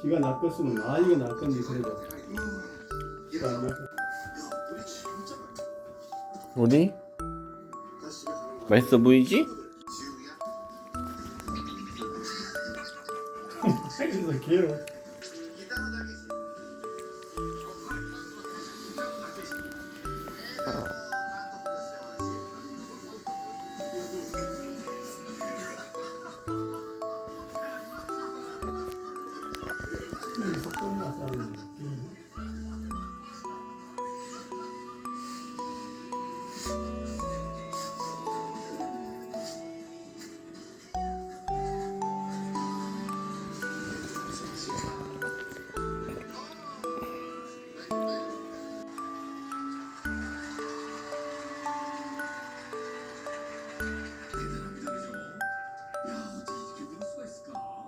지가 낚았으면 아이가 낚았는데 그래도 지가 안 낚았. 어디? 맛있어 보이지? 그래서 걔로 속도 나서